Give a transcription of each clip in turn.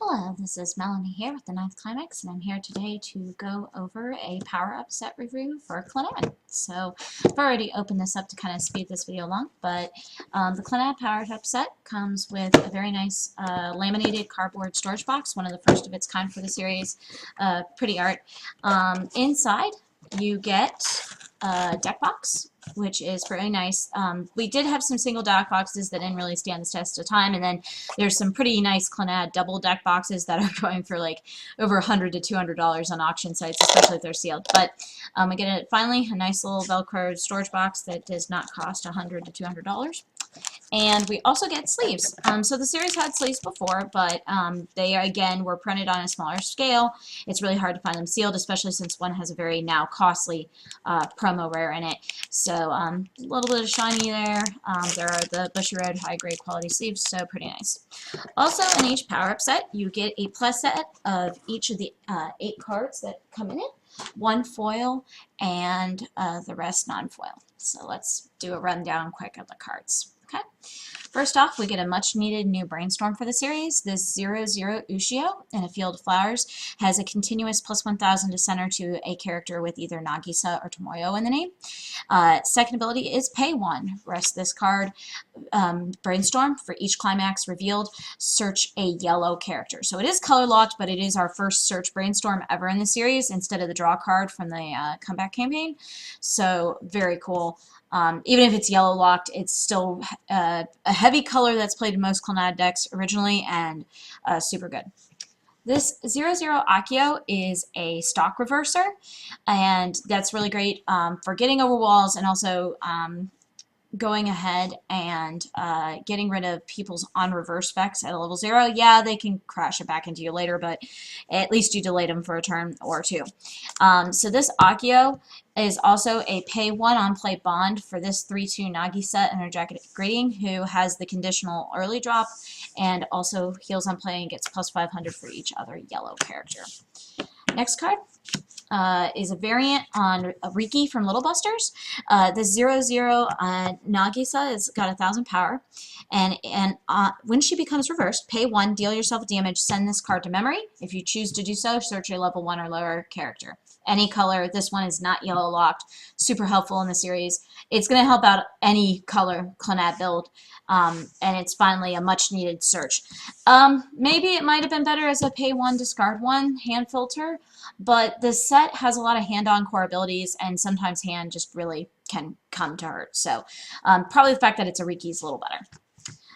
Hello, this is Melanie here with the Ninth Climax, and I'm here today to go over a power-up set review for Clannad. So I've already opened this up to kind of speed this video along, but the Clannad power-up set comes with a very nice laminated cardboard storage box, one of the first of its kind for the series. Pretty art. Inside you get a deck box, which is very nice. We did have some single deck boxes that didn't really stand the test of time, and then there's some pretty nice Clannad double deck boxes that are going for like over $100 to $200 on auction sites, especially if they're sealed. But we get finally a nice little Velcro storage box that does not cost $100 to $200. And we also get sleeves. So the series had sleeves before, but they again were printed on a smaller scale. It's really hard to find them sealed, especially since one has a very now costly promo rare in it. So a little bit of shiny there. There are the Bushy Road high grade quality sleeves, so pretty nice. Also in each power up set, you get a plus set of each of the 8 cards that come in it. 1 foil and the rest non-foil. So let's do a rundown quick of the cards. Okay. First off, we get a much needed new brainstorm for the series. This 0/0 Ushio in a field of flowers has a continuous plus 1,000 to center to a character with either Nagisa or Tomoyo in the name. Second ability is pay 1. Rest this card, brainstorm, for each climax revealed, search a yellow character. So it is color locked, but it is our first search brainstorm ever in the series instead of the draw card from the comeback campaign. So very cool. Even if it's yellow locked, it's still a heavy color that's played in most Clannad decks originally, and super good. This 0/0 Akio is a stock reverser, and that's really great for getting over walls and also going ahead and getting rid of people's on reverse specs at a level 0. Yeah, they can crash it back into you later, but at least you delayed them for a turn or 2. So this Akio is also a pay 1 on play bond for this 3/2 Nagisa Energetic Greeting, who has the conditional early drop and also heals on play and gets plus 500 for each other yellow character. Next card is a variant on Riki from Little Busters. The 0/0 Nagisa has got 1,000 power, and when she becomes reversed, pay 1, deal yourself damage, send this card to memory. If you choose to do so, search a level 1 or lower character. Any color. This one is not yellow locked. Super helpful in the series. It's going to help out any color Clannad build, and it's finally a much needed search. Maybe it might have been better as a pay 1, discard 1 hand filter, but the set has a lot of hand-on core abilities, and sometimes hand just really can come to hurt. So probably the fact that it's a Riki is a little better.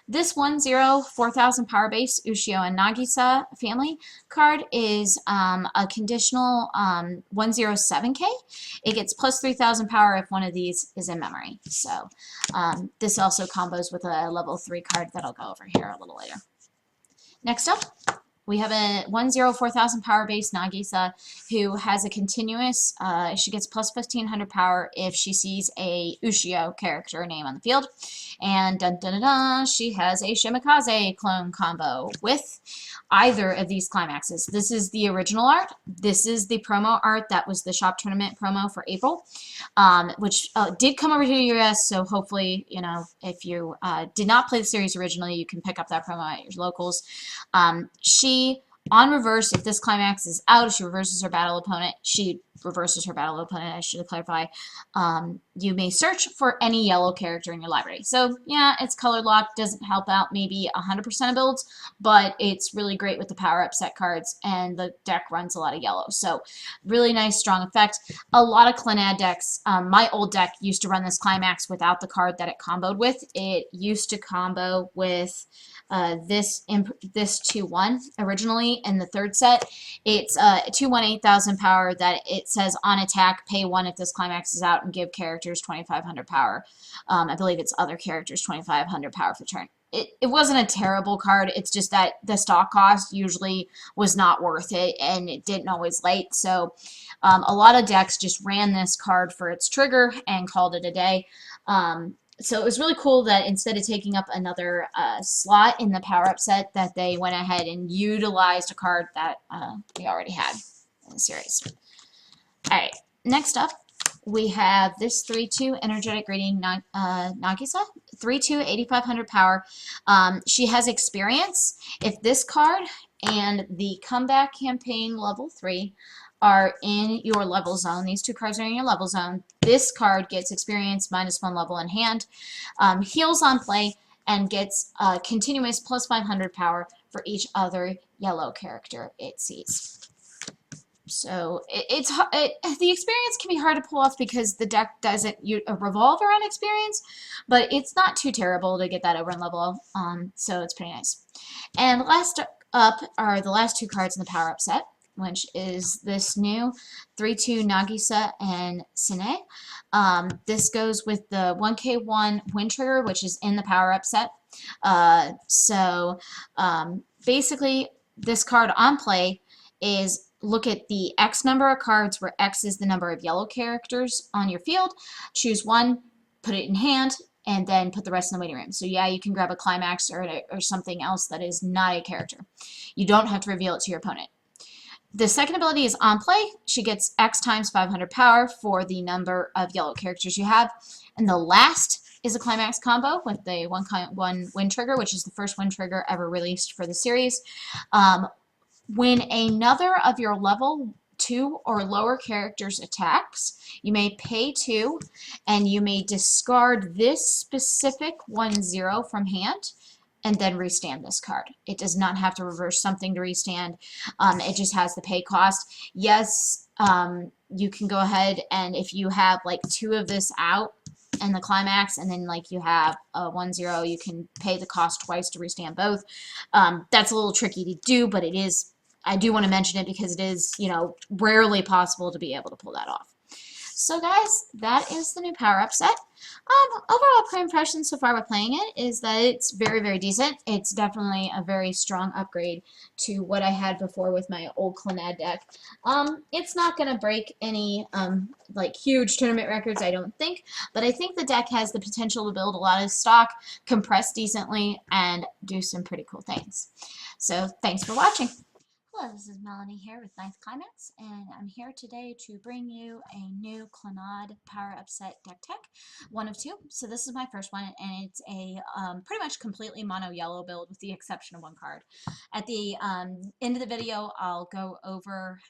This 1/0 4,000 power base Ushio and Nagisa family card is a conditional 1/07K. It gets plus 3,000 power if one of these is in memory. So this also combos with a level 3 card that I'll go over here a little later. Next up, we have a 1/0 4,000 power base Nagisa who has a continuous, she gets plus 1,500 power if she sees a Ushio character name on the field. And dun, dun, dun, dun, she has a Shimikaze clone combo with either of these climaxes. This is the original art. This is the promo art that was the shop tournament promo for April, which did come over to the US, so hopefully, you know, if you did not play the series originally, you can pick up that promo at your locals. She, on reverse, if this climax is out, she reverses her battle opponent. She reverses her battle opponent, I should clarify. You may search for any yellow character in your library. So, yeah, it's color locked, doesn't help out maybe 100% of builds, but it's really great with the power-up set cards, and the deck runs a lot of yellow. So, really nice, strong effect. A lot of Clannad decks, my old deck used to run this climax without the card that it comboed with. It used to combo with this 2/1 originally in the third set. It's 2/1 8,000 power that it says on attack, pay 1 if this climax is out, and give characters 2,500 power. I believe it's other characters 2,500 power for turn. It wasn't a terrible card. It's just that the stock cost usually was not worth it, and it didn't always light. So a lot of decks just ran this card for its trigger and called it a day. So it was really cool that instead of taking up another slot in the power-up set, that they went ahead and utilized a card that we already had in the series. All right, next up, we have this 3/2 Energetic Greeting Nagisa, 3/2, 8,500 power. She has experience. If this card and the Comeback Campaign level 3 are in your level zone. These two cards are in your level zone. This card gets experience -1 level in hand, heals on play, and gets continuous +500 power for each other yellow character it sees. So the experience can be hard to pull off because the deck doesn't revolve around experience, but it's not too terrible to get that over in level, so it's pretty nice. And last up are the last two cards in the power-up set, which is this new 3/2 Nagisa and Sine. This goes with the 1k1 Wind Trigger, which is in the power-up set. Basically, this card on play is look at the X number of cards, where X is the number of yellow characters on your field. Choose one, put it in hand, and then put the rest in the waiting room. So yeah, you can grab a climax or something else that is not a character. You don't have to reveal it to your opponent. The second ability is on play. She gets X times 500 power for the number of yellow characters you have. And the last is a climax combo with the 1 Wind Trigger, which is the first Wind Trigger ever released for the series. When another of your level 2 or lower characters attacks, you may pay 2, and you may discard this specific 1/0 from hand, and then restand this card. It does not have to reverse something to restand. It just has the pay cost. Yes, you can go ahead and if you have like 2 of this out and the climax, and then like you have a 1/0, you can pay the cost twice to restand both. That's a little tricky to do, but it is. I do want to mention it because it is, rarely possible to be able to pull that off. So guys, that is the new power-up set. Overall quick impression so far with playing it is that it's very, very decent. It's definitely a very strong upgrade to what I had before with my old Clannad deck. It's not going to break any like huge tournament records, I don't think, but I think the deck has the potential to build a lot of stock, compress decently, and do some pretty cool things. So thanks for watching. Hello, this is Melanie here with Ninth Climax, and I'm here today to bring you a new Clannad Power Up Set deck tech, 1 of 2. So this is my first one, and it's a pretty much completely mono yellow build with the exception of 1 card. At the end of the video, I'll go over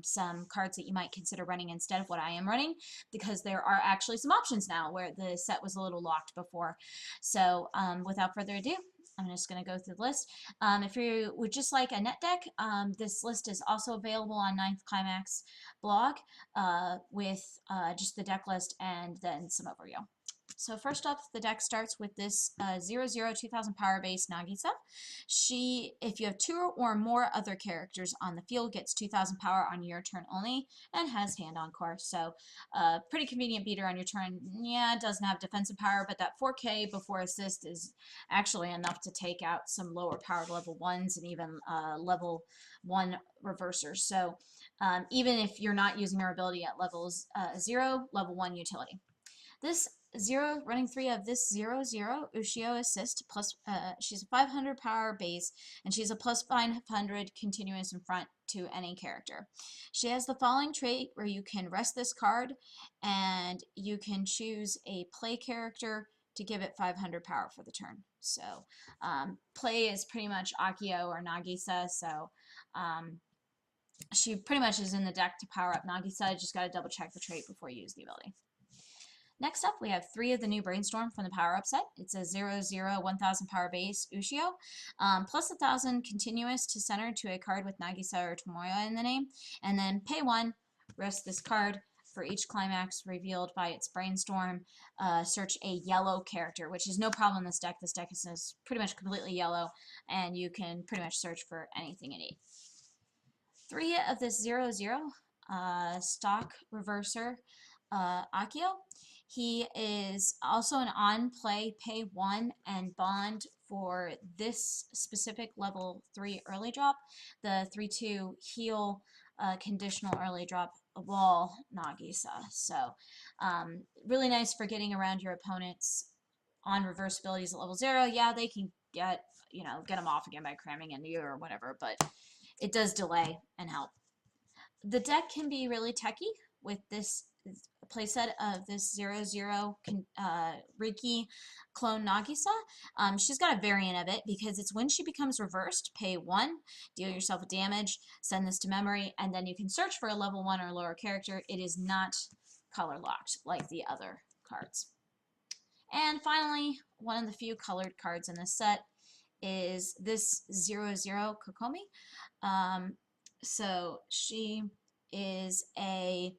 some cards that you might consider running instead of what I am running, because there are actually some options now where the set was a little locked before. So without further ado, I'm just going to go through the list. If you would just like a net deck, this list is also available on Ninth Climax blog with just the deck list and then some overview. So first up, the deck starts with this 0/0 2000 power base Nagisa. She, if you have 2 or more other characters on the field, gets 2000 power on your turn only and has hand encore. So pretty convenient beater on your turn. Yeah, it doesn't have defensive power, but that 4k before assist is actually enough to take out some lower powered level 1s and even level 1 reversers. So even if you're not using her ability at levels 0, level 1 utility. This 0, running 3 of this 0/0 Ushio assist, plus she's a 500 power base, and she's a plus 500 continuous in front to any character. She has the following trait where you can rest this card, and you can choose a play character to give it 500 power for the turn. So play is pretty much Akio or Nagisa, so she pretty much is in the deck to power up Nagisa. Just got to double check the trait before you use the ability. Next up, we have 3 of the new Brainstorm from the Power Up set. It's a 0/0 1000 power base Ushio, plus 1000 continuous to center to a card with Nagisa or Tomoya in the name, and then pay 1, rest this card. For each climax revealed by its Brainstorm, search a yellow character, which is no problem in this deck. This deck is pretty much completely yellow, and you can pretty much search for anything you need. 3 of this 0/0 stock reverser Akio. He is also an on-play pay 1 and bond for this specific level 3 early drop, the 3/2 heal conditional early drop wall Nagisa. So really nice for getting around your opponents on reverse abilities at level 0. Yeah, they can get them off again by cramming into you or whatever, but it does delay and help. The deck can be really techy with this playset of this 0/0 Riki clone Nagisa. She's got a variant of it because it's when she becomes reversed, pay 1, deal yourself a damage, send this to memory, and then you can search for a level 1 or lower character. It is not color locked like the other cards. And finally, one of the few colored cards in this set is this 0/0 Kokomi. So she is a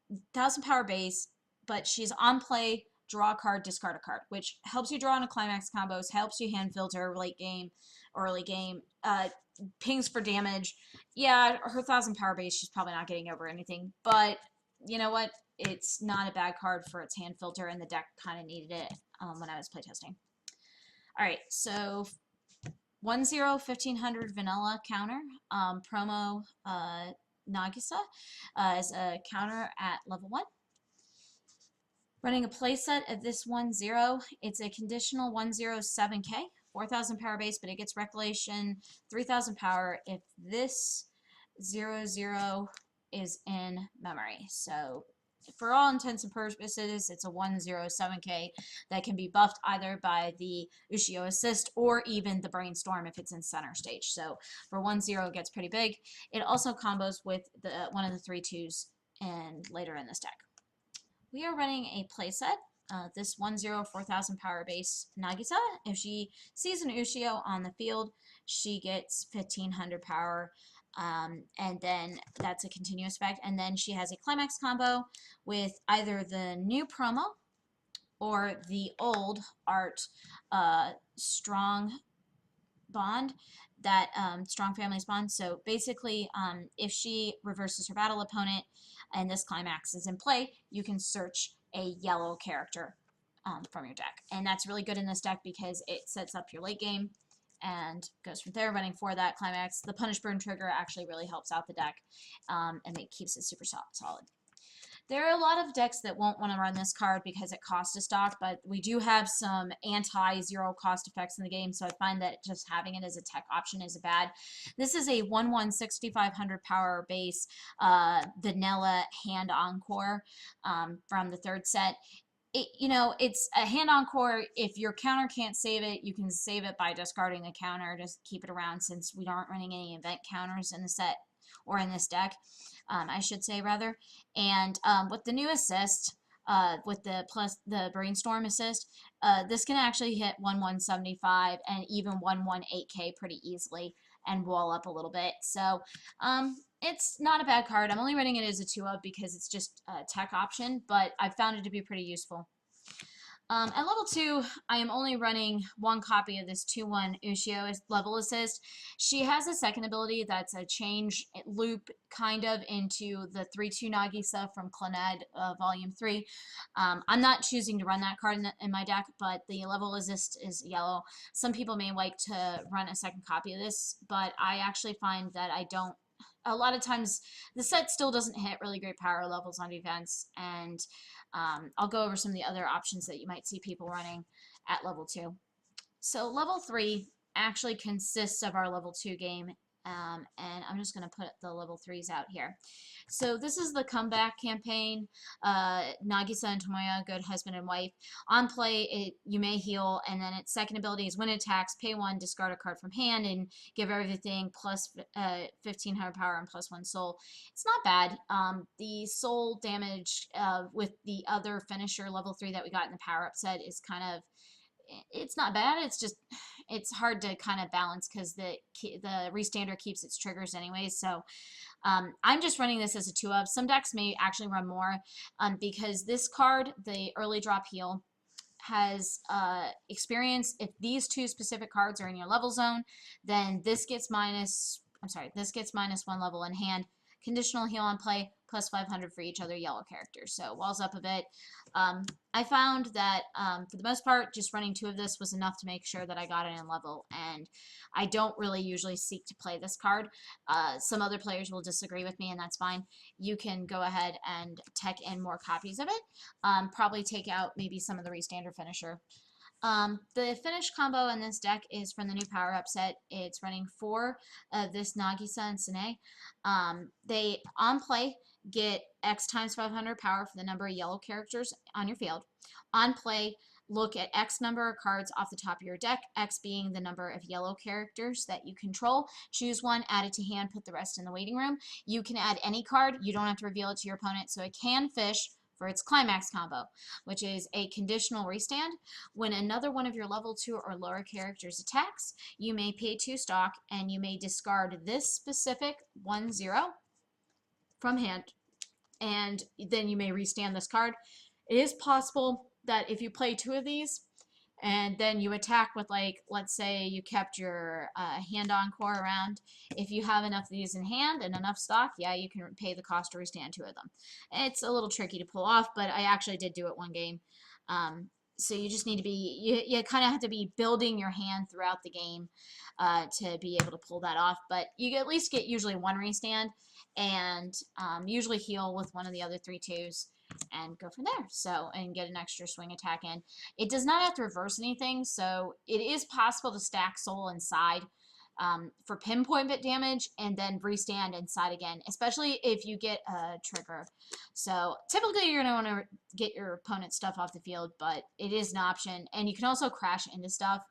1,000 power base, but she's on play, draw a card, discard a card, which helps you draw into climax combos, helps you hand filter late game, early game, pings for damage. Yeah, her 1,000 power base, she's probably not getting over anything, but you know what? It's not a bad card for its hand filter, and the deck kind of needed it when I was playtesting. All right, so 1/0 1500 vanilla counter, promo Nagisa as a counter at level 1. Running a playset of this 1/0, it's a conditional 1/0 7K, 4,000 power base, but it gets Recolation, 3,000 power if this 0/0 is in memory. So for all intents and purposes, it's a 1/0 7K that can be buffed either by the Ushio assist or even the Brainstorm if it's in center stage. So for 1/0, it gets pretty big. It also combos with the one of the 3/2s and later in this deck. We are running a playset. This 1/0 4,000 power base Nagisa. If she sees an Ushio on the field, she gets 1,500 power. And then that's a continuous effect. And then she has a climax combo with either the new promo or the old art strong bond, that strong families bond. So basically, if she reverses her battle opponent and this climax is in play, you can search a yellow character from your deck. And that's really good in this deck because it sets up your late game and goes from there, running for that climax. The Punish Burn trigger actually really helps out the deck, and it keeps it super solid. There are a lot of decks that won't want to run this card because it costs a stock, but we do have some anti-zero cost effects in the game, so I find that just having it as a tech option is bad. This is a 1/1 6,500 power base vanilla hand encore from the third set. It's a hand encore. If your counter can't save it, you can save it by discarding the counter. Just keep it around since we aren't running any event counters in the set or in this deck, I should say rather. And with the new assist, with the Brainstorm assist, this can actually hit 1/1 75 and even 1/1 8K pretty easily and wall up a little bit. So it's not a bad card. I'm only running it as a 2-of because it's just a tech option, but I've found it to be pretty useful. At level 2, I am only running one copy of this 2/1 Ushio level assist. She has a second ability that's a change loop kind of into the 3/2 Nagisa from Clannad Volume 3. I'm not choosing to run that card in my deck, but the level assist is yellow. Some people may like to run a second copy of this, but I actually find that I don't. A lot of times the set still doesn't hit really great power levels on defense, and I'll go over some of the other options that you might see people running at level 2. So level 3 actually consists of our level 2 game, and I'm just going to put the level 3s out here. So this is the comeback campaign, Nagisa and Tomoya, good husband and wife. On play, you may heal, and then its second ability is when it attacks, pay 1, discard a card from hand, and give everything plus 1,500 power and plus 1 soul. It's not bad. The soul damage with the other finisher, level 3, that we got in the power-up set is kind of, it's not bad. It's just, it's hard to kind of balance because the restander keeps its triggers anyways. So I'm just running this as a 2-of. Some decks may actually run more because this card, the early drop heal, has experience. If these 2 specific cards are in your level zone, then this gets this gets -1 level in hand. Conditional heal on play, plus 500 for each other yellow character. So walls up a bit. I found that for the most part, just running 2 of this was enough to make sure that I got it in level, and I don't really usually seek to play this card. Some other players will disagree with me, and that's fine. You can go ahead and tech in more copies of it. Probably take out maybe some of the restander finisher. The finish combo in this deck is from the new power-up set. It's running 4 of this Nagisa and Sine. They, on play, get X times 500 power for the number of yellow characters on your field. On play, look at X number of cards off the top of your deck, X being the number of yellow characters that you control. Choose one, add it to hand, put the rest in the waiting room. You can add any card. You don't have to reveal it to your opponent, so it can fish for its climax combo, which is a conditional restand. When another one of your level 2 or lower characters attacks, you may pay 2 stock and you may discard this specific 1/0 from hand, and then you may restand this card. It is possible that if you play 2 of these and then you attack with, like, let's say you kept your hand encore around, if you have enough of these in hand and enough stock, yeah, you can pay the cost to restand 2 of them. It's a little tricky to pull off, but I actually did do it one game. So you just need to be, you kind of have to be building your hand throughout the game to be able to pull that off. But you at least get usually 1 restand, and usually heal with one of the other 3/2s and go from there. So, and get an extra swing attack in. It does not have to reverse anything, so it is possible to stack soul inside for pinpoint bit damage and then restand inside again, especially if you get a trigger. So typically you're going to want to get your opponent's stuff off the field, but it is an option. And you can also crash into stuff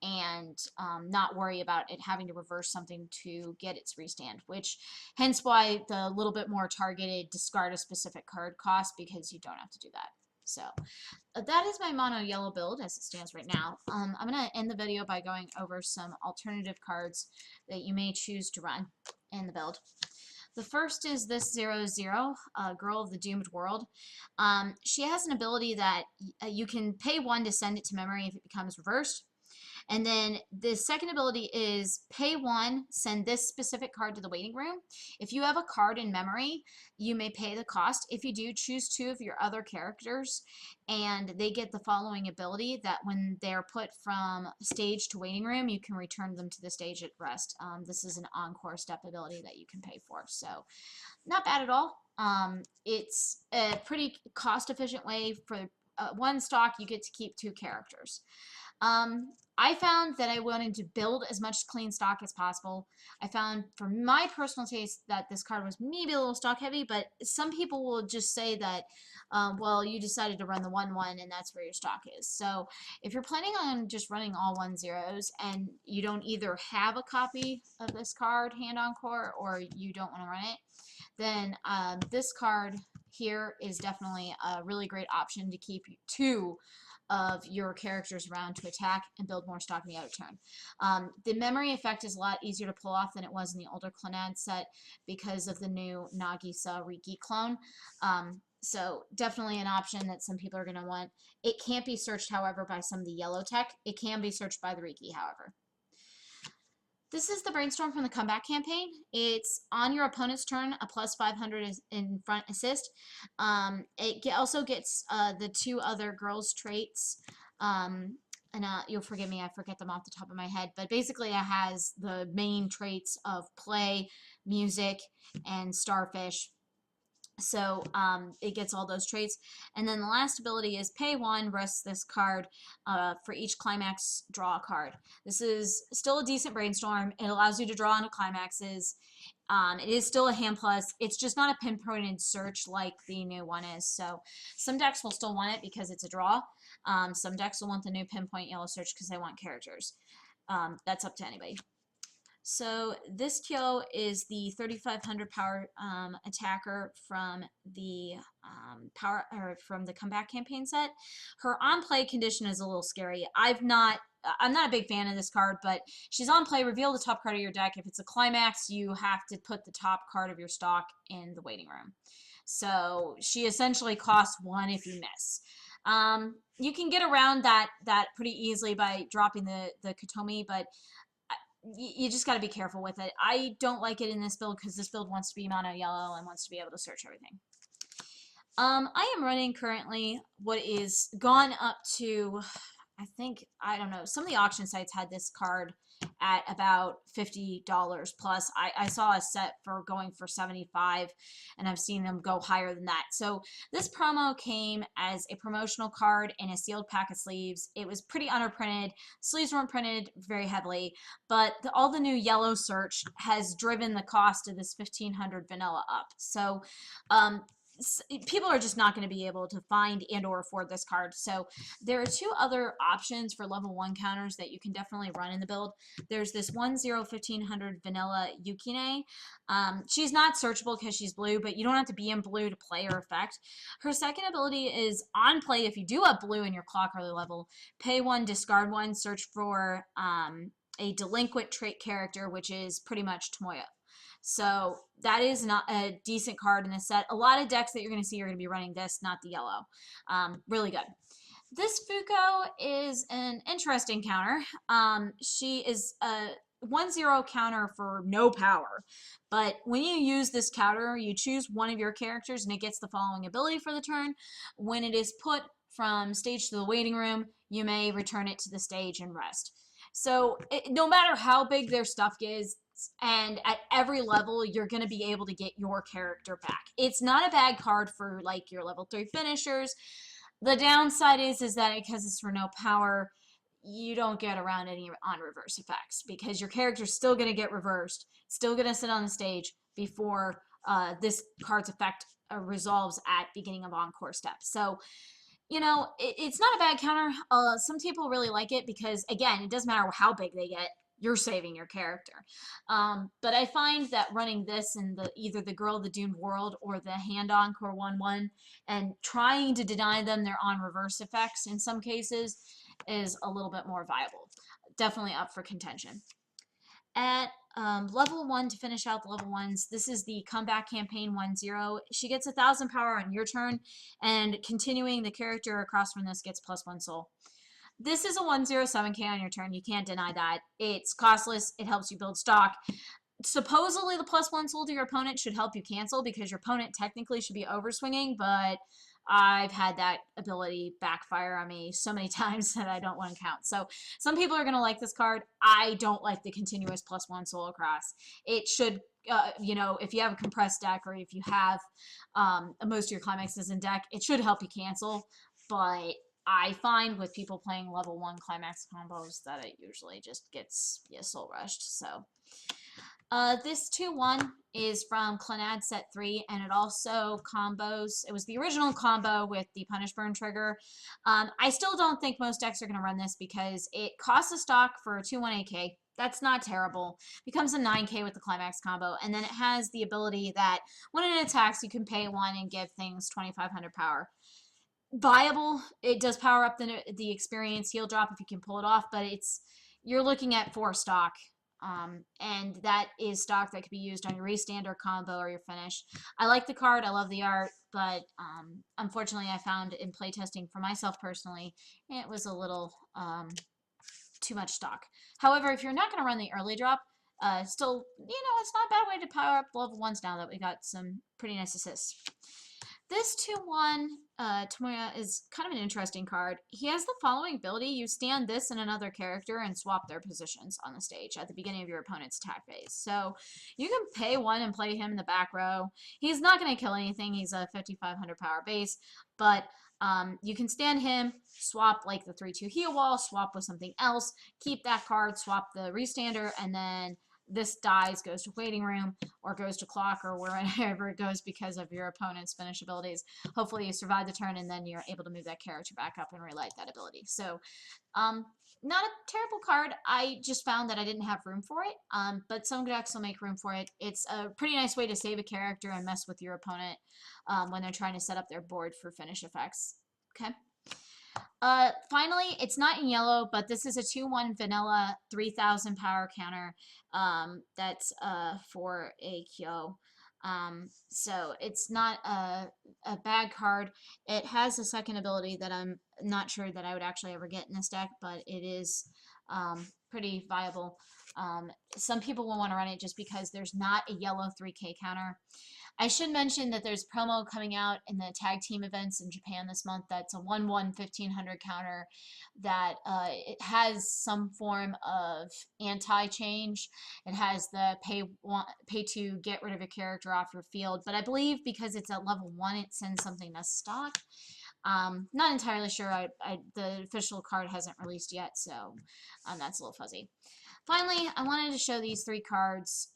and not worry about it having to reverse something to get its restand, which hence why the little bit more targeted discard a specific card cost, because you don't have to do that. So that is my mono yellow build as it stands right now. I'm going to end the video by going over some alternative cards that you may choose to run in the build. The first is this 0/0, Girl of the Doomed World. She has an ability that you can pay 1 to send it to memory if it becomes reversed. And then the second ability is pay 1, send this specific card to the waiting room. If you have a card in memory, you may pay the cost. If you do, choose 2 of your other characters, and they get the following ability that when they're put from stage to waiting room, you can return them to the stage at rest. This is an encore step ability that you can pay for, so not bad at all. It's a pretty cost-efficient way for 1 stock. You get to keep 2 characters. I found that I wanted to build as much clean stock as possible. I found, for my personal taste, that this card was maybe a little stock heavy, but some people will just say that, well, you decided to run the 1/1 and that's where your stock is. So if you're planning on just running all 1/0s and you don't either have a copy of this card, Hand Encore, or you don't want to run it, then this card here is definitely a really great option to keep 2 of your characters around to attack and build more stock in the other turn. The memory effect is a lot easier to pull off than it was in the older Clannad set because of the new Nagisa Riki clone. So definitely an option that some people are going to want. It can't be searched, however, by some of the yellow tech. It can be searched by the Riki, however. This is the Brainstorm from the Comeback campaign. It's on your opponent's turn, a plus 500 in front assist. It also gets the 2 other girls' traits. And you'll forgive me, I forget them off the top of my head. But basically it has the main traits of play, music, and starfish. So it gets all those traits. And then the last ability is pay 1, rest this card for each climax, draw a card. This is still a decent Brainstorm. It allows you to draw on climaxes. It is still a hand plus. It's just not a pinpointed search like the new one is. So some decks will still want it because it's a draw. Some decks will want the new pinpoint yellow search because they want characters. That's up to anybody. So this Kyo is the 3,500 power attacker from the from the Comeback campaign set. Her on play condition is a little scary. I'm not a big fan of this card, but she's on play. Reveal the top card of your deck. If it's a climax, you have to put the top card of your stock in the waiting room. So she essentially costs 1 if you miss. You can get around that pretty easily by dropping the Kotomi, but you just got to be careful with it. I don't like it in this build because this build wants to be mono yellow and wants to be able to search everything. I am running currently what is gone up to, I think, I don't know, some of the auction sites had this card at about $50 plus. I saw a set for going for $75, and I've seen them go higher than that. So this promo came as a promotional card in a sealed pack of sleeves. It was pretty underprinted. Sleeves weren't printed very heavily, but all the new yellow search has driven the cost of this 1500 vanilla up. So people are just not going to be able to find and or afford this card. So there are two other options for level 1 counters that you can definitely run in the build. There's this 1/0 1500 vanilla Yukine. She's not searchable because she's blue, but you don't have to be in blue to play her effect. Her second ability is on play if you do have blue in your clock early level. Pay 1, discard 1, search for a delinquent trait character, which is pretty much Tomoya. So that is not a decent card in this set. A lot of decks that you're going to see are going to be running this, not the yellow. Really good. This Fuko is an interesting counter. She is a 1/0 counter for no power. But when you use this counter, you choose one of your characters and it gets the following ability for the turn. When it is put from stage to the waiting room, you may return it to the stage and rest. So no matter how big their stuff is, and at every level you're going to be able to get your character back. It's not a bad card for like your level 3 finishers. The downside is that because it's for no power, you don't get around any on reverse effects because your character's still going to get reversed, still going to sit on the stage before this card's effect resolves at beginning of encore step. So you know, it's not a bad counter. Some people really like it because, again, it doesn't matter how big they get, you're saving your character. But I find that running this in either the Girl of the Doomed World or the Hand Encore 1/1 and trying to deny them their on-reverse effects in some cases is a little bit more viable. Definitely up for contention. At level 1, to finish out the level 1s, this is the Comeback Campaign 1/0. She gets 1,000 power on your turn, and continuing the character across from this gets +1 soul. This is a 1/07K on your turn. You can't deny that. It's costless. It helps you build stock. Supposedly, the +1 soul to your opponent should help you cancel because your opponent technically should be overswinging, but I've had that ability backfire on me so many times that I don't want to count. So some people are going to like this card. I don't like the continuous +1 soul across. It should, you know, if you have a compressed deck or if you have most of your climaxes in deck, it should help you cancel, but I find with people playing level 1 climax combos that it usually just gets soul rushed. So this 2/1 is from Clannad set 3, and it also combos. It was the original combo with the Punish Burn trigger. I still don't think most decks are going to run this because it costs a stock for a 2/1 AK. That's not terrible. Becomes a 9K with the Climax combo, and then it has the ability that when it attacks, you can pay 1 and give things 2,500 power. Viable. It does power up the experience heal drop if you can pull it off, but you're looking at 4 stock. And that is stock that could be used on your restander combo or your finish. I like the card, I love the art, but unfortunately I found in playtesting for myself personally, it was a little too much stock. However, if you're not going to run the early drop, still, you know, it's not a bad way to power up level 1s now that we got some pretty nice assists. This 2/1 Tomoya is kind of an interesting card. He has the following ability. You stand this and another character and swap their positions on the stage at the beginning of your opponent's attack phase. So you can pay 1 and play him in the back row. He's not going to kill anything. He's a 5,500 power base, but you can stand him, swap like the 3/2 heal wall, swap with something else, keep that card, swap the restander, and then this dies, goes to waiting room, or goes to clock, or wherever it goes because of your opponent's finish abilities. Hopefully you survive the turn, and then you're able to move that character back up and relight that ability. So, not a terrible card. I just found that I didn't have room for it, but some decks will make room for it. It's a pretty nice way to save a character and mess with your opponent when they're trying to set up their board for finish effects. Okay. Finally, it's not in yellow, but this is a 2/1 vanilla 3,000 power counter that's for a Kyo. So it's not a bad card. It has a second ability that I'm not sure that I would actually ever get in this deck, but it is pretty viable. Some people will want to run it just because there's not a yellow 3K counter. I should mention that there's promo coming out in the tag team events in Japan this month. That's a 1-1 1500 counter that it has some form of anti-change. It has the pay to get rid of your character off your field, but I believe because it's at level 1, it sends something to stock. Not entirely sure. The official card hasn't released yet, so that's a little fuzzy. Finally, I wanted to show these 3 cards.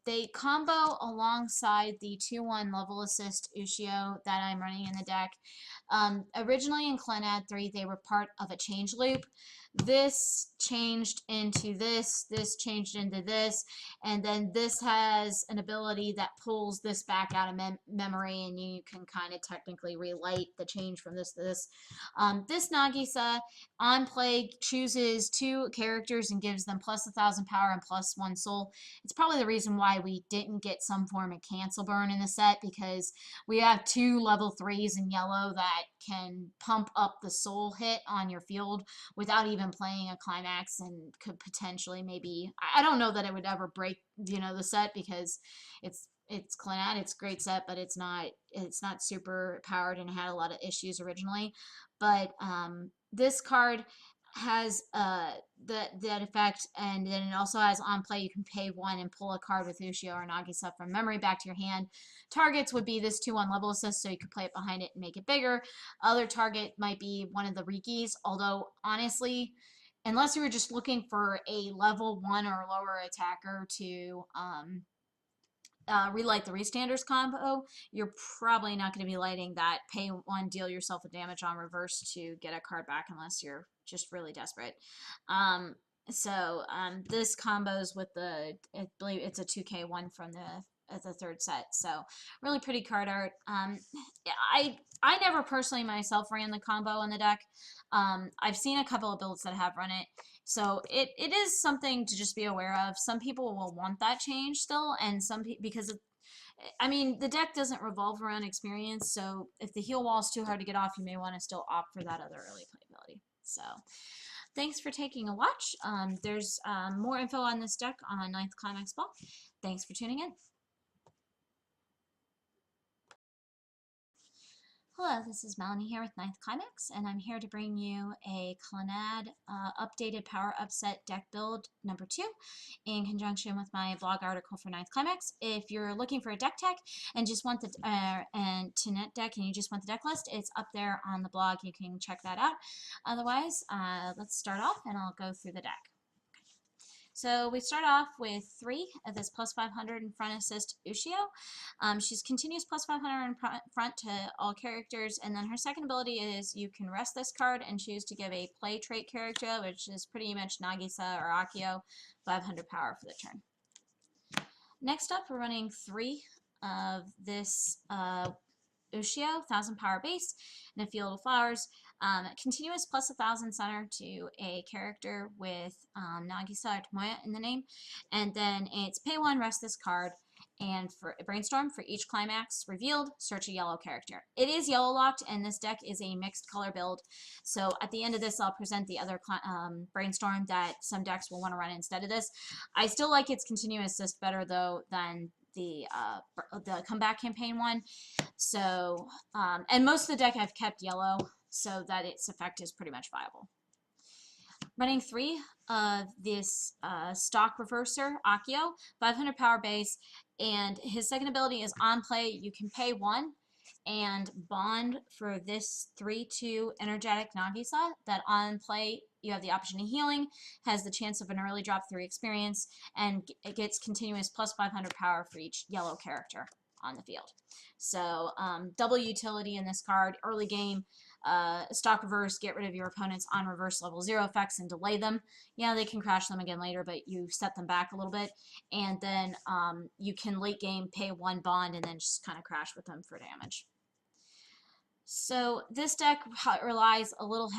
They combo alongside the 2-1 level assist Ushio that I'm running in the deck. Originally in Clannad 3, they were part of a change loop. This changed into this changed into this, and then this has an ability that pulls this back out of memory, and you can kind of technically relight the change from this to this. This Nagisa on play chooses 2 characters and gives them plus 1,000 power and plus 1 soul. It's probably the reason why we didn't get some form of cancel burn in the set, because we have 2 level 3s in yellow that can pump up the soul hit on your field without even playing a climax, and could potentially maybe, I don't know that it would ever break, the set, because it's Clannad, it's a great set, but it's not super powered and had a lot of issues originally. But this card has that effect, and then it also has on play you can pay 1 and pull a card with Ushio or Nagisa from memory back to your hand. Targets would be this 2-1 level assist, so you could play it behind it and make it bigger. Other target might be one of the Rikis, although honestly, unless you were just looking for a level 1 or lower attacker to relight the Restanders combo, you're probably not going to be lighting that pay 1, deal yourself a damage on reverse to get a card back, unless you're just really desperate. This combos with the, I believe it's a 2K one from the 3rd set. So really pretty card art. I never personally myself ran the combo on the deck. I've seen a couple of builds that have run it. So it is something to just be aware of. Some people will want that change still, and some because I mean, the deck doesn't revolve around experience, so if the heal wall is too hard to get off, you may want to still opt for that other early playability. So thanks for taking a watch. There's more info on this deck on 9th Climax Ball. Thanks for tuning in. Hello, this is Melanie here with 9th Climax, and I'm here to bring you a Clannad updated Power Up Set deck build number 2 in conjunction with my blog article for 9th Climax. If you're looking for a deck tech and just want the to net deck and you just want the deck list, it's up there on the blog. You can check that out. Otherwise, let's start off and I'll go through the deck. So we start off with 3 of this plus 500 in front assist Ushio. She's continues plus 500 in front to all characters, and then her second ability is you can rest this card and choose to give a play trait character, which is pretty much Nagisa or Akio, 500 power for the turn. Next up, we're running 3 of this Ushio, 1,000 power base, and a field of flowers. Continuous plus 1,000 center to a character with Nagisa or Tomoya in the name. And then it's pay 1, rest this card, and for Brainstorm, for each climax revealed, search a yellow character. It is yellow locked, and this deck is a mixed color build. So at the end of this, I'll present the other Brainstorm that some decks will want to run instead of this. I still like its continuous assist better, though, than the comeback campaign one. So, and most of the deck I've kept yellow so that its effect is pretty much viable. Running 3 of this stock reverser, Akio, 500 power base, and his second ability is on play, you can pay 1 and bond for this 3/2 energetic Nagisa that on play you have the option of healing, has the chance of an early drop 3 experience, and it gets continuous plus 500 power for each yellow character on the field. So double utility in this card. Early game, stock reverse, get rid of your opponent's on reverse level 0 effects and delay them. Yeah, they can crash them again later, but you set them back a little bit. And then you can late game pay 1 bond and then just kind of crash with them for damage. So this deck relies a little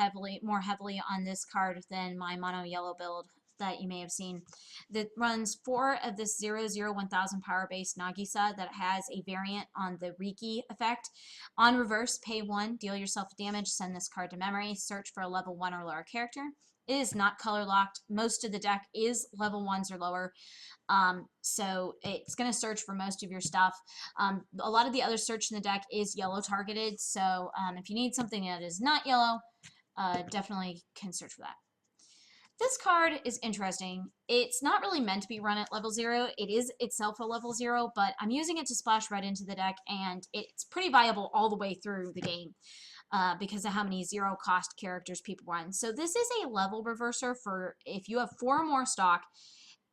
more heavily on this card than my mono yellow build that you may have seen, that runs 4 of this 0/1000 power base Nagisa that has a variant on the Riki effect. On reverse, pay 1, deal yourself damage, send this card to memory, search for a level 1 or lower character. It is not color locked. Most of the deck is level 1s or lower. So it's going to search for most of your stuff. A lot of the other search in the deck is yellow targeted. So if you need something that is not yellow, definitely can search for that. This card is interesting. It's not really meant to be run at level 0. It is itself a level 0, but I'm using it to splash red into the deck, and it's pretty viable all the way through the game because of how many 0 cost characters people run. So this is a level reverser for if you have 4 or more stock,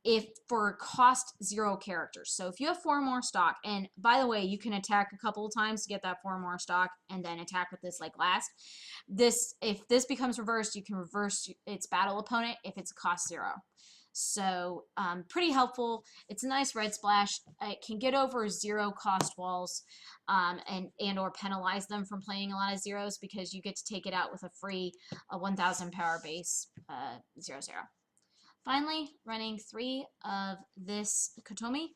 if for cost 0 characters. So if you have 4 or more stock, and by the way, you can attack a couple of times to get that 4 or more stock and then attack with this like last. If this becomes reversed, you can reverse its battle opponent if it's a cost 0. So pretty helpful. It's a nice red splash. It can get over 0 cost walls and or penalize them from playing a lot of zeros because you get to take it out with a free 1,000 power base 0/0. Finally, running 3 of this Kotomi.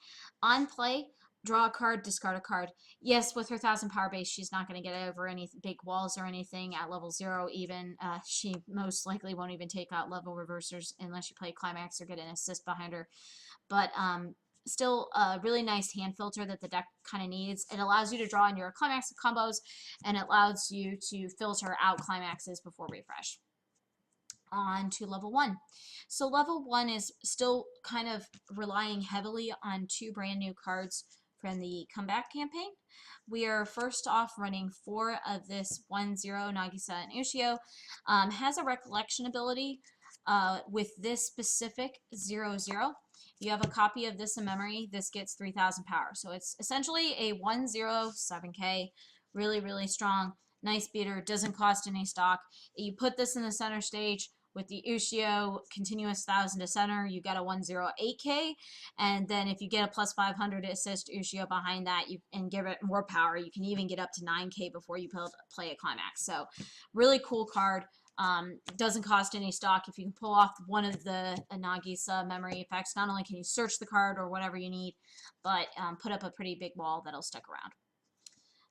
On play, draw a card, discard a card. Yes, with her 1,000 power base, she's not going to get over any big walls or anything at level 0 even. She most likely won't even take out level reversers unless you play Climax or get an assist behind her. But still a really nice hand filter that the deck kind of needs. It allows you to draw in your Climax combos, and it allows you to filter out Climaxes before refresh. On to level 1. So level 1 is still kind of relying heavily on 2 brand new cards from the comeback campaign. We are first off running 4 of this 1/0 Nagisa and Ushio. Has a recollection ability with this specific 0/0. You have a copy of this in memory. This gets 3,000 power. So it's essentially a 1/0 7k. Really, really strong. Nice beater. Doesn't cost any stock. You put this in the center stage with the Ushio continuous 1,000 to center, you get a 1/0 8k, and then if you get a plus 500 assist Ushio behind that and give it more power, you can even get up to 9k before you play a Climax. So really cool card. Doesn't cost any stock. If you can pull off one of the Nagisa memory effects, not only can you search the card or whatever you need, but put up a pretty big wall that'll stick around.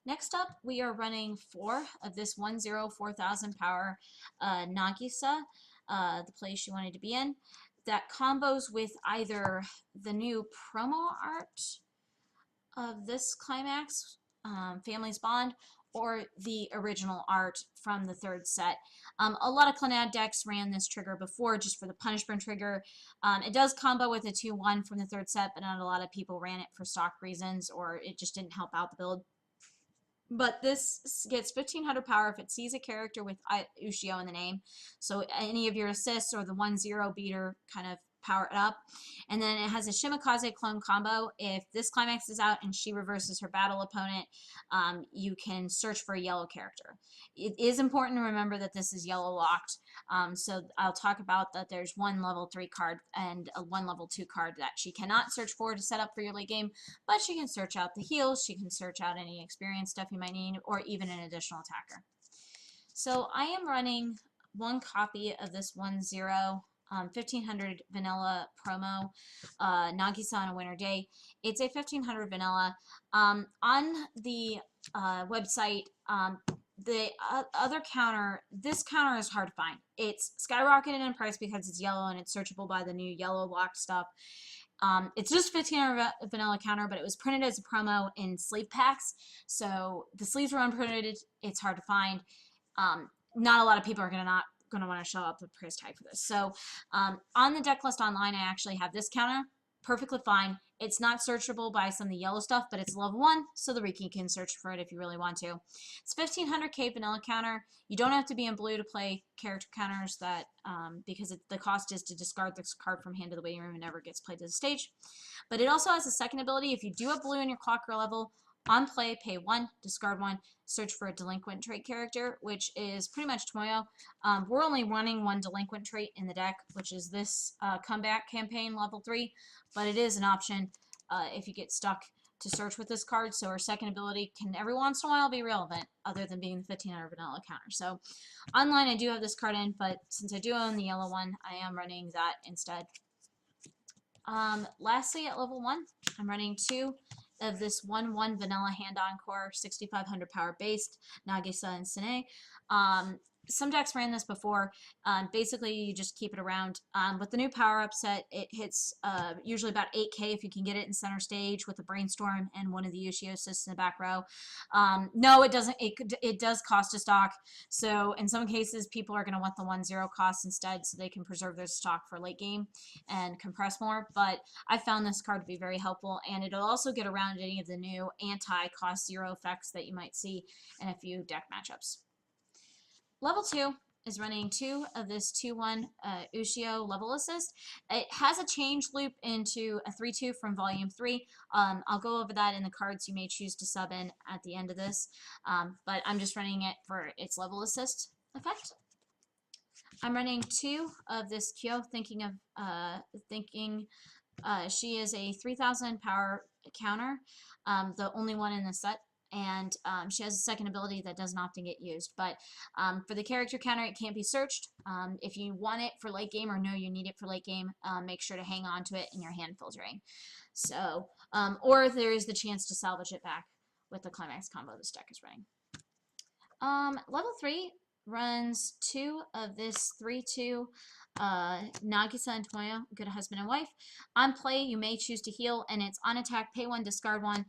Next up, we are running 4 of this 1/0 4,000 power Nagisa, the place you wanted to be in. That combos with either the new promo art of this Climax, Family's Bond, or the original art from the 3rd set. A lot of Clannad decks ran this trigger before just for the punishment trigger. It does combo with a 2/1 from the 3rd set, but not a lot of people ran it for stock reasons, or it just didn't help out the build. But this gets 1,500 power if it sees a character with Ushio in the name. So any of your assists or the 1/0 beater kind of power it up. And then it has a Shimikaze clone combo. If this Climax is out and she reverses her battle opponent, you can search for a yellow character. It is important to remember that this is yellow locked. So I'll talk about that there's 1 level 3 card and a 1 level 2 card that she cannot search for to set up for your late game, but she can search out the heals, she can search out any experience stuff you might need, or even an additional attacker. So I am running 1 copy of this 1/0 1,500 vanilla promo, Nagisa on a winter day. It's a 1,500 vanilla. On the website, the other counter, this counter is hard to find. It's skyrocketed in price because it's yellow and it's searchable by the new yellow locked stuff. It's just 1,500 vanilla counter, but it was printed as a promo in sleeve packs. So the sleeves were unprinted. It's hard to find. Not a lot of people are going to want to show up the price tag for this. So on the deck list online, I actually have this counter. Perfectly fine. It's not searchable by some of the yellow stuff, but it's level 1, so the Riki can search for it if you really want to. It's 1,500k vanilla counter. You don't have to be in blue to play character counters that because the cost is to discard this card from hand to the waiting room and never gets played to the stage. But it also has a second ability. If you do have blue in your clocker level, on play, pay 1, discard 1, search for a delinquent trait character, which is pretty much Tomoyo. We're only running 1 delinquent trait in the deck, which is this comeback campaign level 3, but it is an option if you get stuck to search with this card. So our second ability can every once in a while be relevant, other than being the 1,500 vanilla counter. So online I do have this card in, but since I do own the yellow one, I am running that instead. Lastly, at level 1, I'm running 2 of this 1/1 vanilla hand-on core, 6,500 power based, Nagisa and Sine. some decks ran this before. Basically, you just keep it around. With the new power-up set, it hits usually about 8K if you can get it in center stage with a Brainstorm and one of the Ushio assists in the back row. No, it doesn't. It does cost a stock. So in some cases, people are going to want the 1-0 cost instead so they can preserve their stock for late game and compress more. But I found this card to be very helpful, and it'll also get around any of the new anti-cost 0 effects that you might see in a few deck matchups. Level 2 is running 2 of this 2-1 Ushio level assist. It has a change loop into a 3-2 from volume 3. I'll go over that in the cards you may choose to sub in at the end of this, but I'm just running it for its level assist effect. I'm running 2 of this Kyo, she is a 3,000 power counter, the only one in the set. And she has a second ability that doesn't often get used. But for the character counter, it can't be searched. If you want it for late game or know you need it for late game, make sure to hang on to it in your hand filtering. So, or there is the chance to salvage it back with the climax combo this deck is running. Level 3 runs 2 of this 3-2 Nagisa and Tomoya, good husband and wife. On play, you may choose to heal, and it's on attack, pay 1, discard 1,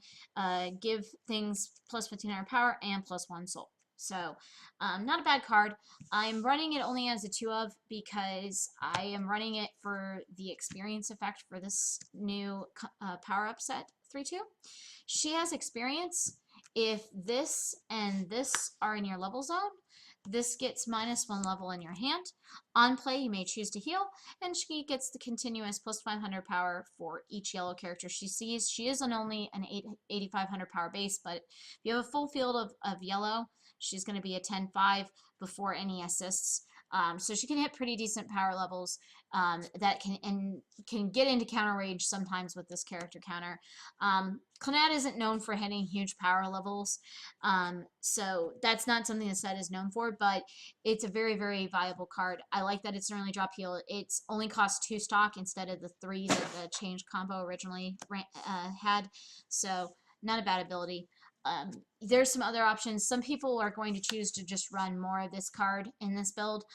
give things plus 1500 power and plus 1 soul. So, not a bad card. I'm running it only as a 2 of because I am running it for the experience effect for this new power-up set 3-2. She has experience. If this and this are in your level zone, this gets -1 level in your hand. On play, you may choose to heal, and she gets the continuous plus 500 power for each yellow character she sees. She is only an 8,500 power base, but if you have a full field of yellow, she's going to be a 10-5 before any assists. So she can hit pretty decent power levels that can get into counter rage sometimes with this character counter. Clannad isn't known for hitting huge power levels, so that's not something the set is known for, but it's a very, very viable card. I like that it's an early drop heal. It's only costs 2 stock instead of the 3 that the change combo originally had, so not a bad ability. There's some other options. Some people are going to choose to just run more of this card in this build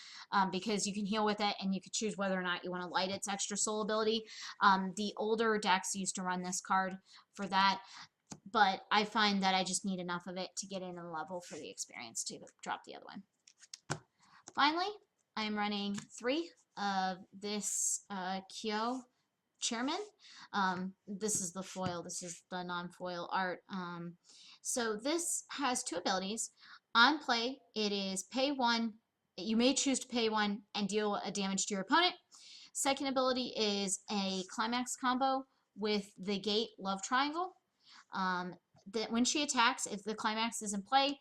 because you can heal with it and you can choose whether or not you want to light its extra soul ability. The older decks used to run this card for that, but I find that I just need enough of it to get in the level for the experience to drop the other one. Finally, I'm running 3 of this Kyo Chairman. This is the foil. This is the non-foil art. So this has 2 abilities. On play, it is pay 1. You may choose to pay 1 and deal a damage to your opponent. Second ability is a climax combo with the gate love triangle. That when she attacks, if the climax is in play,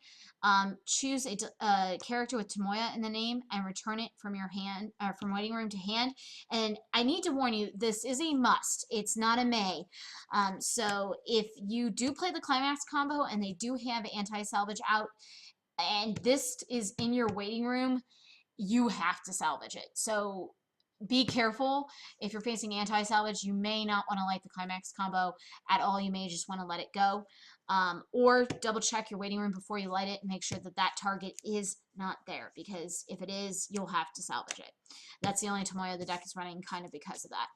choose a character with Tomoya in the name and return it from your hand, from waiting room to hand. And I need to warn you, this is a must. It's not a may. So if you do play the climax combo and they do have anti-salvage out, and this is in your waiting room, you have to salvage it. So be careful. If you're facing anti-salvage, you may not want to light the climax combo at all. You may just want to let it go. Or double check your waiting room before you light it and make sure that that target is not there, because if it is, you'll have to salvage it. That's the only Tomoya the deck is running kind of because of that.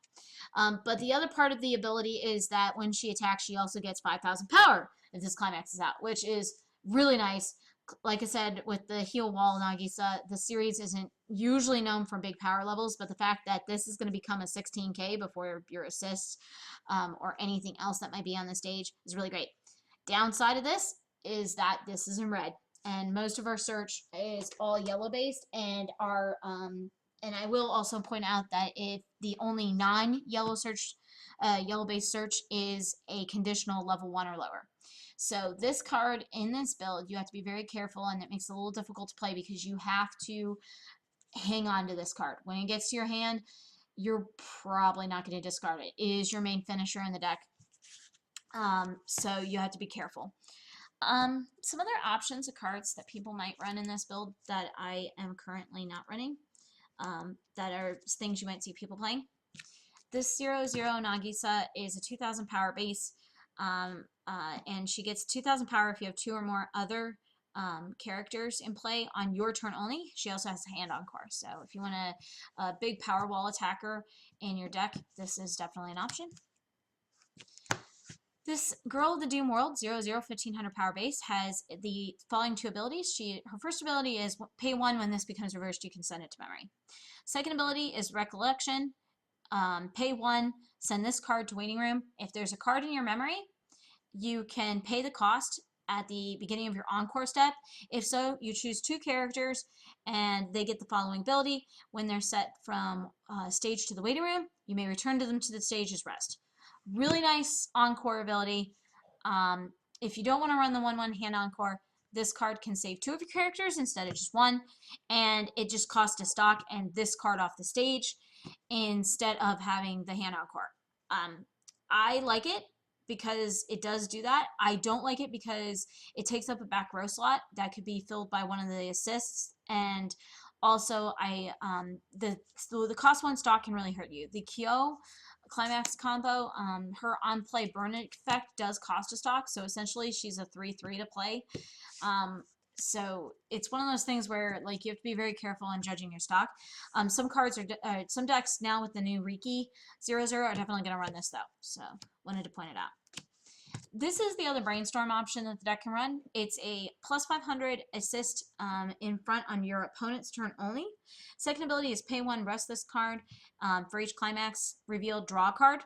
But the other part of the ability is that when she attacks, she also gets 5,000 power if this climax is out, which is really nice. Like I said, with the heal wall Nagisa, the series isn't usually known for big power levels, but the fact that this is going to become a 16K before your assists or anything else that might be on the stage is really great. Downside of this is that this is in red, and most of our search is all yellow based, and our and I will also point out that if the only non-yellow search, yellow based search is a conditional level 1 or lower. So this card in this build, you have to be very careful, and it makes it a little difficult to play because you have to hang on to this card. When it gets to your hand, you're probably not going to discard it. It is your main finisher in the deck, so you have to be careful. Some other options of cards that people might run in this build that I am currently not running, that are things you might see people playing. This 0-0 Nagisa is a 2,000 power base. And she gets 2,000 power if you have 2 or more other characters in play on your turn only. She also has a hand encore. So if you want a big power wall attacker in your deck, this is definitely an option. This Girl of the Doom World, 0/0, 1500 power base, has the following two abilities. Her first ability is pay 1. When this becomes reversed, you can send it to memory. Second ability is Recollection. Pay 1, send this card to waiting room. If there's a card in your memory, you can pay the cost at the beginning of your encore step. If so, you choose 2 characters and they get the following ability. When they're set from stage to the waiting room, you may return to them to the stage as rest. Really nice encore ability. If you don't want to run the 1/1 hand encore, this card can save 2 of your characters instead of just 1, and it just costs a stock and this card off the stage instead of having the hand encore. I like it because it does do that. I don't like it because it takes up a back row slot that could be filled by one of the assists, and also the cost 1 stock can really hurt you. The Kyo Climax combo, her on-play burn effect does cost a stock, so essentially she's a 3/3 to play. So it's one of those things where like you have to be very careful in judging your stock. Some cards are some decks now with the new Riki 0/0 are definitely going to run this though, so wanted to point it out. This is the other Brainstorm option that the deck can run. It's a +500 assist in front on your opponent's turn only. Second ability is pay 1, rest this card. For each climax, reveal, draw a card.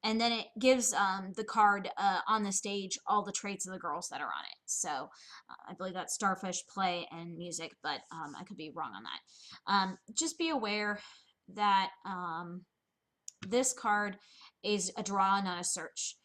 And then it gives the card on the stage all the traits of the girls that are on it. So I believe that's Starfish, Play, and Music, but I could be wrong on that. Just be aware that this card is a draw, not a search.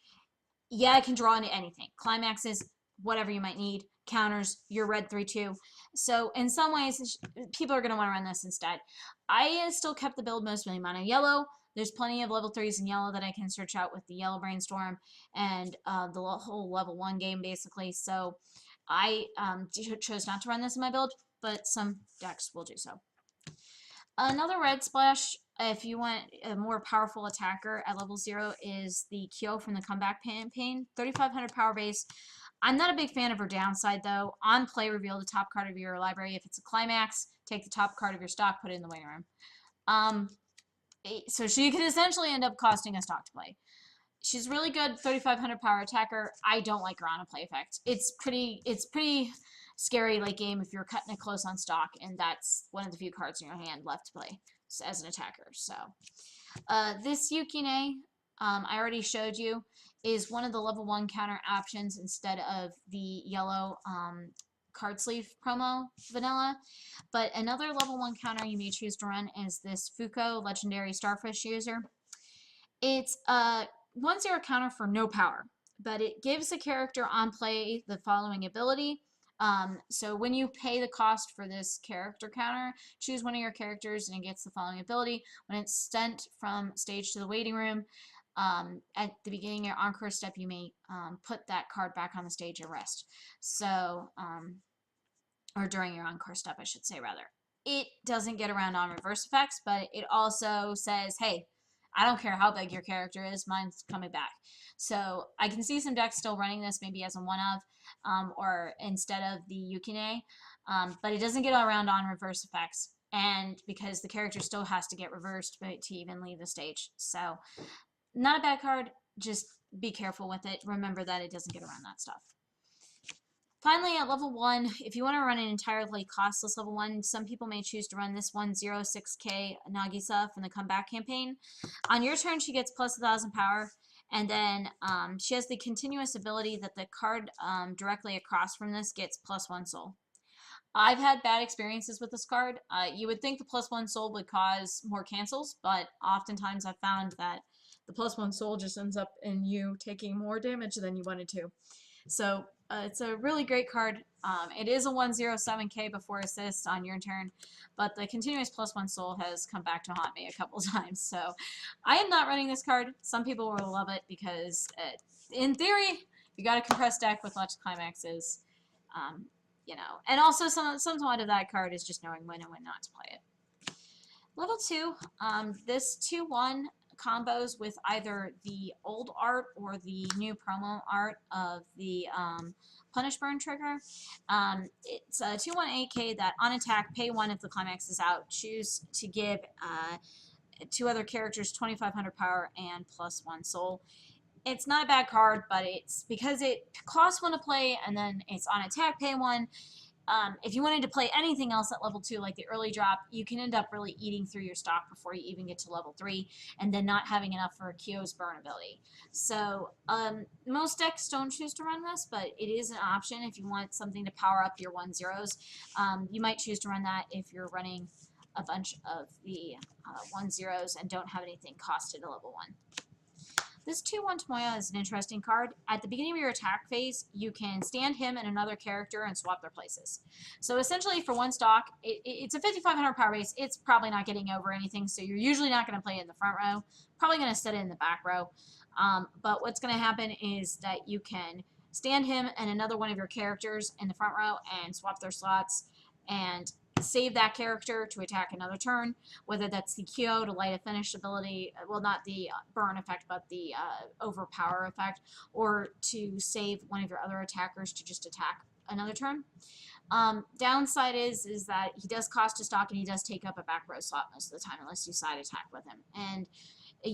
Yeah, I can draw into anything. Climaxes, whatever you might need. Counters, your red 3/2. So in some ways, people are going to want to run this instead. I still kept the build mostly mono yellow. There's plenty of level 3s in yellow that I can search out with the yellow Brainstorm and the whole level 1 game basically. So I chose not to run this in my build, but some decks will do so. Another red splash, if you want a more powerful attacker at level 0, is the Kyo from the Comeback Campaign, 3500 power base. I'm not a big fan of her downside though. On play, reveal the top card of your library. If it's a climax, take the top card of your stock, put it in the waiting room. So she could essentially end up costing a stock to play. She's really good, 3500 power attacker. I don't like her on a play effect. It's pretty scary late game if you're cutting it close on stock, and that's one of the few cards in your hand left to play as an attacker. So this Yukine, I already showed you, is one of the level 1 counter options instead of the yellow card sleeve promo vanilla. But another level 1 counter you may choose to run is this Fuko Legendary Starfish user. It's a 1/0 counter for no power, but it gives a character on play the following ability. So when you pay the cost for this character counter, choose one of your characters and it gets the following ability. When it's sent from stage to the waiting room, at the beginning of your encore step, you may put that card back on the stage at rest. So, or during your encore step, I should say, rather. It doesn't get around on reverse effects, but it also says, hey, I don't care how big your character is, mine's coming back. So I can see some decks still running this maybe as a one-of or instead of the Yukine, but it doesn't get around on reverse effects, and because the character still has to get reversed to even leave the stage. So not a bad card, just be careful with it. Remember that it doesn't get around that stuff. Finally, at level 1, if you want to run an entirely costless level 1, some people may choose to run this 1/06K Nagisa from the Comeback Campaign. On your turn, she gets plus 1000 power, and then she has the continuous ability that the card directly across from this gets +1 soul. I've had bad experiences with this card. You would think the +1 soul would cause more cancels, but oftentimes I've found that the +1 soul just ends up in you taking more damage than you wanted to. So it's a really great card. It is a 1/07K before assist on your turn, but the continuous +1 soul has come back to haunt me a couple times. So I am not running this card. Some people will love it because, in theory, you got a compressed deck with lots of climaxes, you know. And also somewhat of that card is just knowing when and when not to play it. Level 2, this 2/1 combos with either the old art or the new promo art of the Punish Burn trigger. It's a 2/1 AK that on attack, pay 1 if the climax is out. Choose to give 2 other characters 2,500 power and +1 soul. It's not a bad card, but it's because it costs 1 to play and then it's on attack, pay 1. If you wanted to play anything else at level 2, like the early drop, you can end up really eating through your stock before you even get to level 3, and then not having enough for Kyo's burn ability. So most decks don't choose to run this, but it is an option if you want something to power up your 1/0s. You might choose to run that if you're running a bunch of the 1/0s and don't have anything costed at level 1. This 2/1 Tomoya is an interesting card. At the beginning of your attack phase, you can stand him and another character and swap their places. So essentially, for 1 stock, it's a 5,500 power base. It's probably not getting over anything, so you're usually not going to play it in the front row. Probably going to set it in the back row. But what's going to happen is that you can stand him and another one of your characters in the front row and swap their slots and save that character to attack another turn, whether that's the Kyo to light a finish ability, well, not the burn effect, but the overpower effect, or to save one of your other attackers to just attack another turn. Downside is that he does cost a stock and he does take up a back row slot most of the time unless you side attack with him. And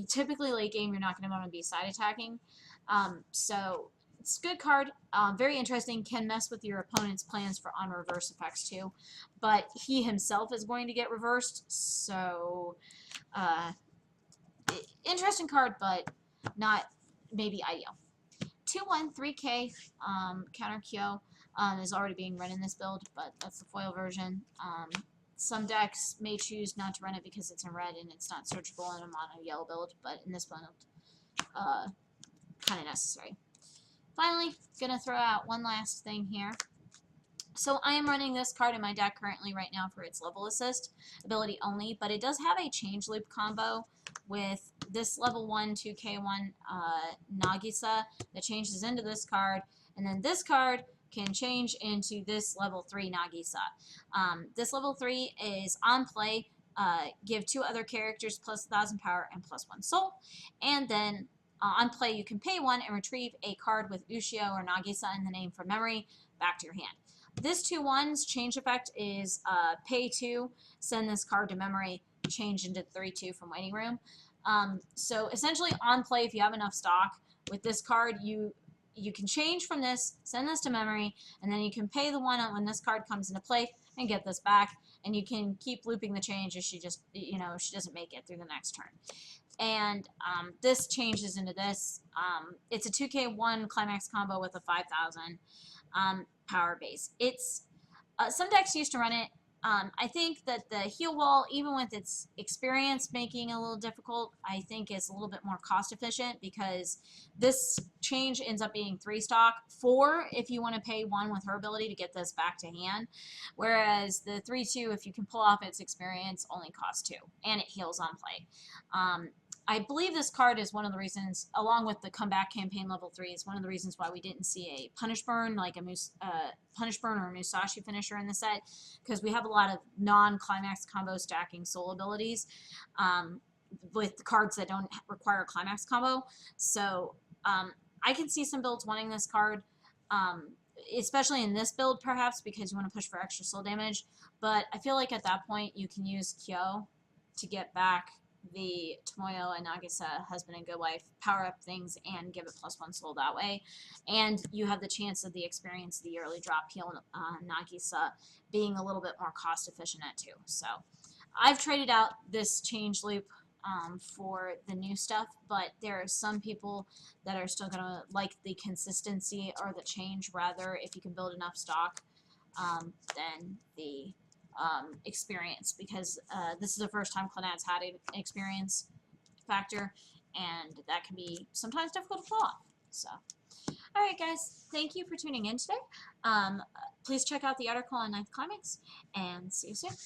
typically late game you're not going to want to be side attacking. So it's a good card, very interesting, can mess with your opponent's plans for on reverse effects too, but he himself is going to get reversed, so interesting card, but not maybe ideal. 2/1 3K counter Kyo is already being run in this build, but that's the foil version. Some decks may choose not to run it because it's in red and it's not searchable in a mono yellow build, but in this build, kind of necessary. Finally, gonna throw out one last thing here. So I am running this card in my deck currently right now for its level assist ability only, but it does have a change loop combo with this level 1 2K1 Nagisa that changes into this card, and then this card can change into this level 3 Nagisa. This level 3 is on play, give 2 other characters plus 1,000 power and +1 soul, and then on play, you can pay 1 and retrieve a card with Ushio or Nagisa in the name from memory back to your hand. This 2/1's change effect is pay 2, send this card to memory, change into 3/2 from waiting room. So essentially on play, if you have enough stock with this card, you can change from this, send this to memory, and then you can pay the 1 when this card comes into play and get this back, and you can keep looping the change if she just, if she doesn't make it through the next turn. And this changes into this. It's a 2K1 climax combo with a 5,000 power base. It's some decks used to run it. I think that the heal wall, even with its experience making a little difficult, I think is a little bit more cost efficient because this change ends up being 3 stock, 4 if you want to pay 1 with her ability to get this back to hand, whereas the 3/2, if you can pull off its experience, only costs 2, and it heals on play. I believe this card is one of the reasons, along with the comeback campaign level 3, is one of the reasons why we didn't see a Punish Burn, like a Punish Burn or a Musashi finisher in the set, because we have a lot of non-climax combo stacking soul abilities with cards that don't require a climax combo. So I can see some builds wanting this card, especially in this build perhaps because you want to push for extra soul damage, but I feel like at that point you can use Kyo to get back the Tomoyo and Nagisa husband and good wife, power up things and give it +1 soul that way, and you have the chance of the experience of the early drop heal Nagisa being a little bit more cost efficient at too. So I've traded out this change loop for the new stuff, but there are some people that are still gonna like the consistency or the change rather if you can build enough stock than the experience, because this is the first time Clannad's had an experience factor, and that can be sometimes difficult to pull off. So, alright guys, thank you for tuning in today. Please check out the article on Ninth Comics, and see you soon.